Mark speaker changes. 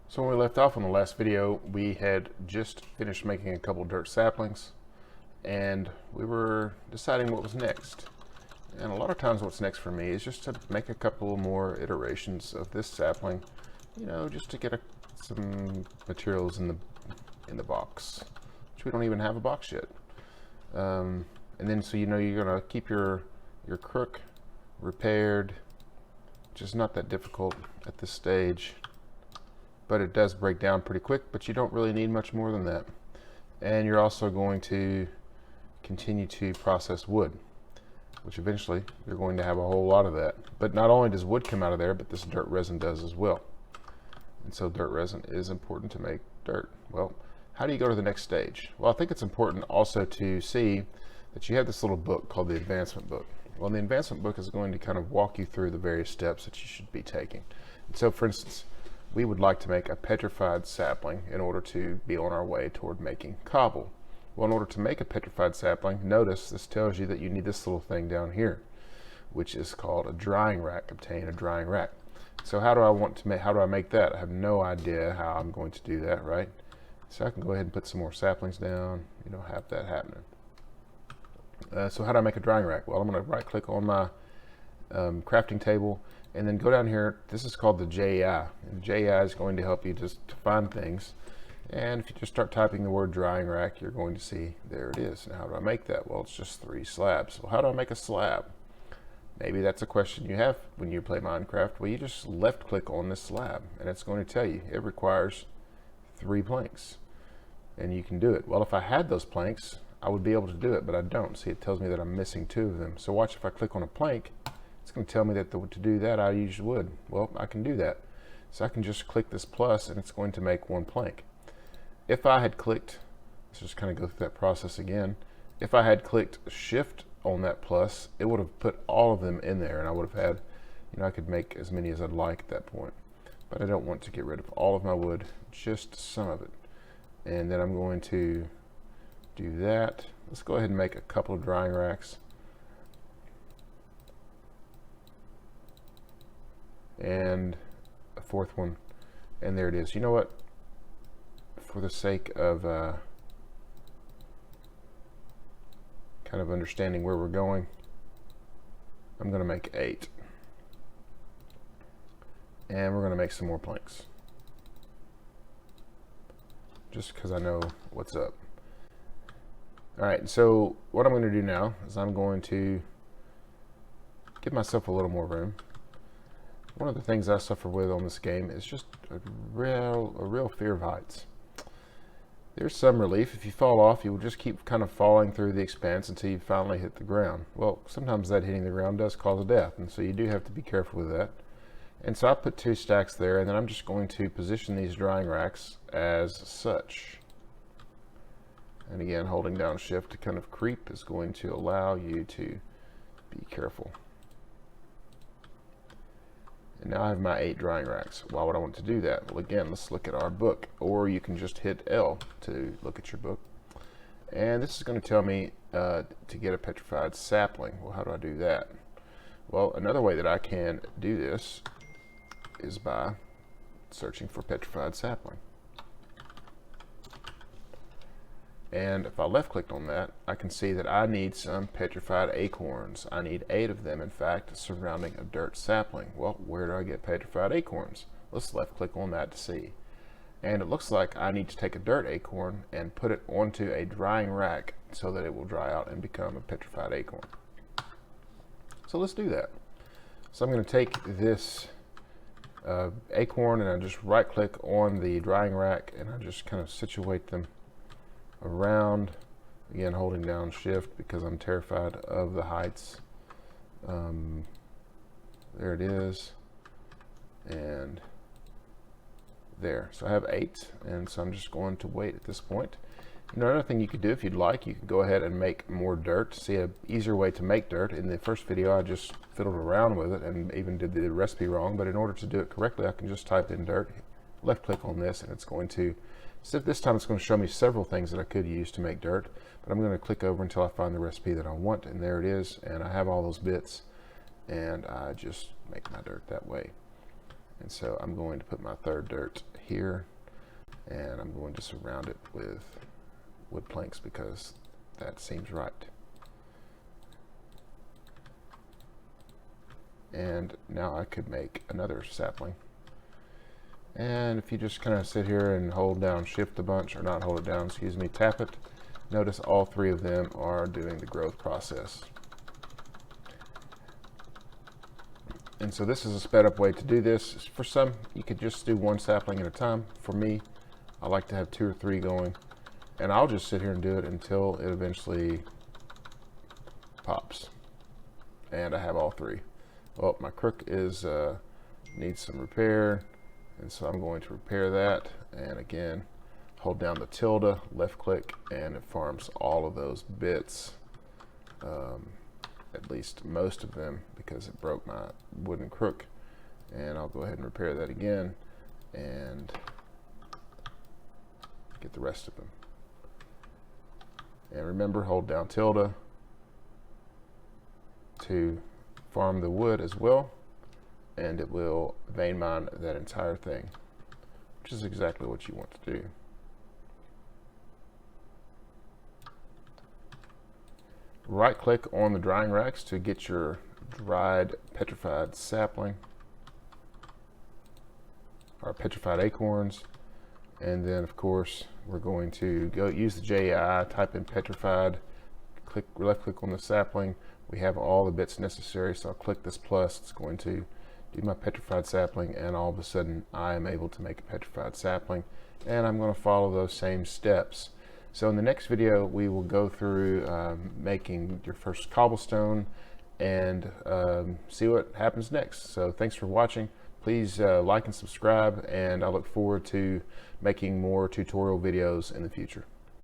Speaker 1: So when we left off on the last video, we had just finished making a couple dirt saplings and we were deciding what was next. And a lot of times what's next for me is just to make a couple more iterations of this sapling, just to get some materials in the box, which we don't even have a box yet. And then so you're gonna keep your crook repaired, which is not that difficult at this stage. But it does break down pretty quick, but you don't really need much more than that. And you're also going to continue to process wood, which eventually you're going to have a whole lot of that. But not only does wood come out of there, but this dirt resin does as well. And so dirt resin is important to make dirt. Well, how do you go to the next stage? Well, I think it's important also to see that you have this little book called the advancement book. Well, the advancement book is going to kind of walk you through the various steps that you should be taking. And so for instance, we would like to make a petrified sapling in order to be on our way toward making cobble. Well, in order to make a petrified sapling, notice this tells you that you need this little thing down here, which is called a drying rack. Obtain a drying rack. So how do I make that? I have no idea how I'm going to do that, right? So I can go ahead and put some more saplings down. You don't have that happening. So how do I make a drying rack? Well, I'm going to right click on my crafting table and then go down here. This is called the JI. And the JI is going to help you just to find things. And if you just start typing the word drying rack, you're going to see there it is. Now how do I make that? Well, it's just 3 slabs. Well, how do I make a slab? Maybe that's a question you have when you play Minecraft. Well, you just left click on this slab and it's going to tell you it requires 3 planks. And you can do it. Well, if I had those planks, I would be able to do it, but I don't. See, it tells me that I'm missing 2 of them. So watch, if I click on a plank, it's going to tell me that to do that I use wood. Well, I can do that. So I can just click this plus and it's going to make 1 plank. If I had clicked, let's just kind of go through that process again. If I had clicked shift on that plus, it would have put all of them in there and I would have had, I could make as many as I'd like at that point. But I don't want to get rid of all of my wood, just some of it. And then I'm going to do that. Let's go ahead and make a couple of drying racks. And a 4th one. And there it is. You know what? For the sake of kind of understanding where we're going, I'm going to make 8. And we're going to make some more planks. Just because I know what's up. Alright, so what I'm going to do now is I'm going to give myself a little more room. One of the things I suffer with on this game is just a real fear of heights. There's some relief. If you fall off, you will just keep kind of falling through the expanse until you finally hit the ground. Well, sometimes that hitting the ground does cause death, and so you do have to be careful with that. And so I put 2 stacks there, and then I'm just going to position these drying racks as such. And again, holding down shift to kind of creep is going to allow you to be careful. And now I have my 8 drying racks. Why would I want to do that? Well, again, let's look at our book. Or you can just hit L to look at your book. And this is going to tell me to get a petrified sapling. Well, how do I do that? Well, another way that I can do this is by searching for petrified sapling. And if I left clicked on that, I can see that I need some petrified acorns. I need 8 of them, in fact, surrounding a dirt sapling. Well, where do I get petrified acorns? Let's left click on that to see. And it looks like I need to take a dirt acorn and put it onto a drying rack so that it will dry out and become a petrified acorn. So let's do that. So I'm going to take this acorn and I just right click on the drying rack and I just kind of situate them around, again holding down shift because I'm terrified of the heights. There it is, and there. So I have 8, and so I'm just going to wait at this point. Another thing you could do if you'd like, you could go ahead and make more dirt. See, an easier way to make dirt. In the first video I just fiddled around with it and even did the recipe wrong, but in order to do it correctly I can just type in dirt, left click on this, and it's going to, so this time it's going to show me several things that I could use to make dirt, but I'm going to click over until I find the recipe that I want, and there it is, and I have all those bits, and I just make my dirt that way. And so I'm going to put my third dirt here, and I'm going to surround it with wood planks because that seems right. And now I could make another sapling. And if you just kind of sit here and hold down shift a bunch, or not hold it down, excuse me, tap it, notice all three of them are doing the growth process. And so this is a sped up way to do this. For some, you could just do one sapling at a time. For me, I like to have 2 or 3 going, and I'll just sit here and do it until it eventually pops. And I have all 3. Well, my crook is needs some repair, and so I'm going to repair that. And again, hold down the tilde, left click, and it farms all of those bits. At least most of them, because it broke my wooden crook. And I'll go ahead and repair that again and get the rest of them. And remember, hold down tilde to farm the wood as well, and it will vein mine that entire thing, which is exactly what you want to do. Right click on the drying racks to get your dried petrified sapling, or petrified acorns. And then of course we're going to go use the JI, type in petrified, left click on the sapling. We have all the bits necessary, so I'll click this plus. It's going to do my petrified sapling, and all of a sudden I am able to make a petrified sapling, and I'm going to follow those same steps. So in the next video, we will go through making your first cobblestone and see what happens next. So thanks for watching. Please like and subscribe, and I look forward to making more tutorial videos in the future.